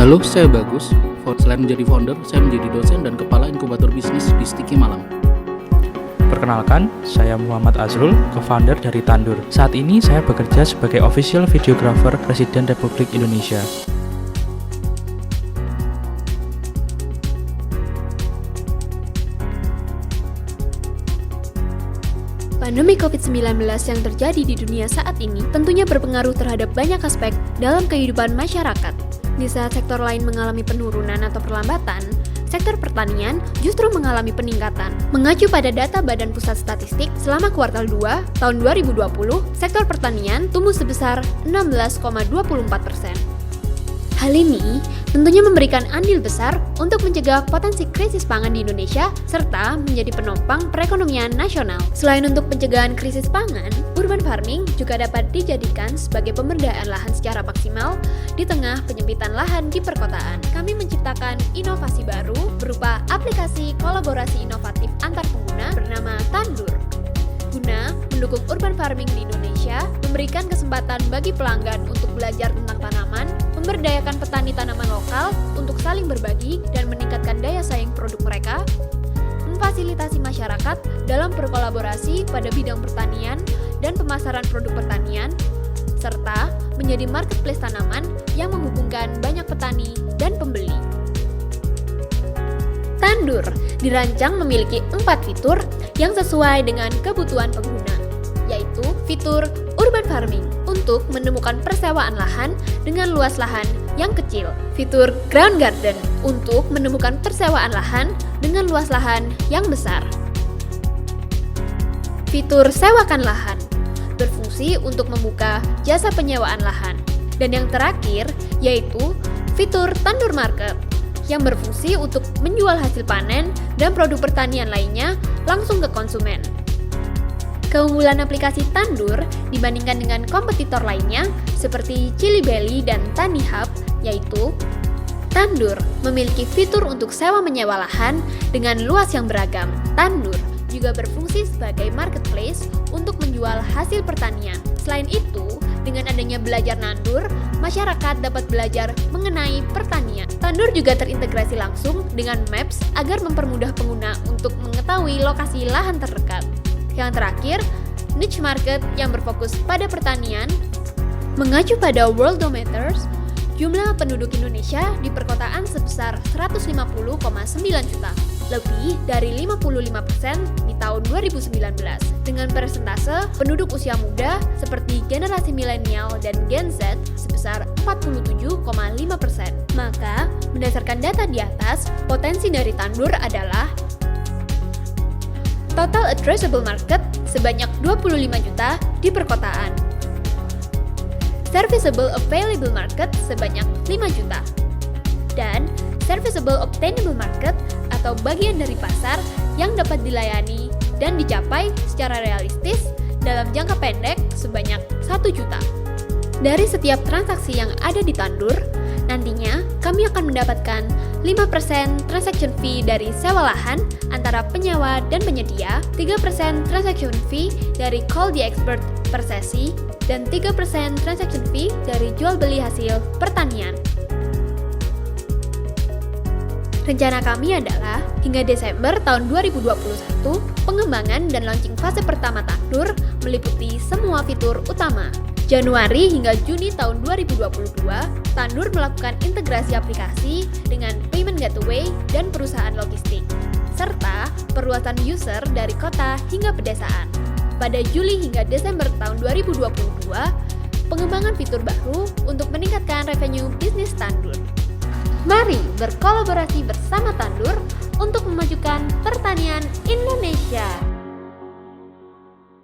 Halo, saya Bagus. Selain menjadi founder, saya menjadi dosen dan kepala inkubator bisnis di Stiki Malang. Perkenalkan, saya Muhammad Azrul, co-founder dari Tandur. Saat ini saya bekerja sebagai official videographer Presiden Republik Indonesia. Pandemi COVID-19 yang terjadi di dunia saat ini tentunya berpengaruh terhadap banyak aspek dalam kehidupan masyarakat. Di saat sektor lain mengalami penurunan atau perlambatan, sektor pertanian justru mengalami peningkatan. Mengacu pada data Badan Pusat Statistik, selama kuartal 2 tahun 2020, sektor pertanian tumbuh sebesar 16,24%. Hal ini tentunya memberikan andil besar untuk mencegah potensi krisis pangan di Indonesia serta menjadi penopang perekonomian nasional. Selain untuk pencegahan krisis pangan, urban farming juga dapat dijadikan sebagai pemberdayaan lahan secara maksimal di tengah penyempitan lahan di perkotaan. Kami menciptakan inovasi baru berupa aplikasi kolaborasi inovatif antar pengguna bernama Tandur. Guna mendukung urban farming di Indonesia, memberikan kesempatan bagi pelanggan untuk belajar tentang tanaman, memberdayakan petani tanaman lokal untuk saling berbagi dan meningkatkan daya saing produk mereka, memfasilitasi masyarakat dalam berkolaborasi pada bidang pertanian dan pemasaran produk pertanian, serta menjadi marketplace tanaman yang menghubungkan banyak petani dan pembeli. Tandur dirancang memiliki 4 fitur yang sesuai dengan kebutuhan pengguna, yaitu fitur urban farming untuk menemukan persewaan lahan dengan luas lahan yang kecil, fitur ground garden untuk menemukan persewaan lahan dengan luas lahan yang besar, fitur sewakan lahan berfungsi untuk membuka jasa penyewaan lahan, dan yang terakhir yaitu fitur tandur market yang berfungsi untuk menjual hasil panen dan produk pertanian lainnya langsung ke konsumen. Keunggulan aplikasi Tandur dibandingkan dengan kompetitor lainnya seperti Chili Belly dan Tani Hub yaitu Tandur memiliki fitur untuk sewa menyewa lahan dengan luas yang beragam. Tandur juga berfungsi sebagai marketplace untuk menjual hasil pertanian. Selain itu, dengan adanya belajar Nandur, masyarakat dapat belajar mengenai pertanian. Tandur juga terintegrasi langsung dengan Maps agar mempermudah pengguna untuk mengetahui lokasi lahan terdekat. Yang terakhir, niche market yang berfokus pada pertanian. Mengacu pada Worldometers, jumlah penduduk Indonesia di perkotaan sebesar 150,9 juta, lebih dari 55% di tahun 2019, dengan persentase penduduk usia muda seperti generasi milenial dan Gen Z sebesar 47,5%. Maka, berdasarkan data di atas, potensi dari Tandur adalah total addressable market sebanyak 25 juta di perkotaan, serviceable available market sebanyak 5 juta, dan serviceable obtainable market atau bagian dari pasar yang dapat dilayani dan dicapai secara realistis dalam jangka pendek sebanyak 1 juta. Dari setiap transaksi yang ada di Tandur, nantinya kami akan mendapatkan 5% transaction fee dari sewa lahan antara penyewa dan penyedia, 3% transaction fee dari call the expert per sesi, dan 3% transaction fee dari jual beli hasil pertanian. Rencana kami adalah hingga Desember tahun 2021, pengembangan dan launching fase pertama Tandur meliputi semua fitur utama. Januari hingga Juni tahun 2022, Tandur melakukan integrasi aplikasi dengan payment gateway dan perusahaan logistik, serta perluasan user dari kota hingga pedesaan. Pada Juli hingga Desember tahun 2022, pengembangan fitur baru untuk meningkatkan revenue bisnis Tandur. Mari berkolaborasi bersama Tandur untuk memajukan pertanian Indonesia.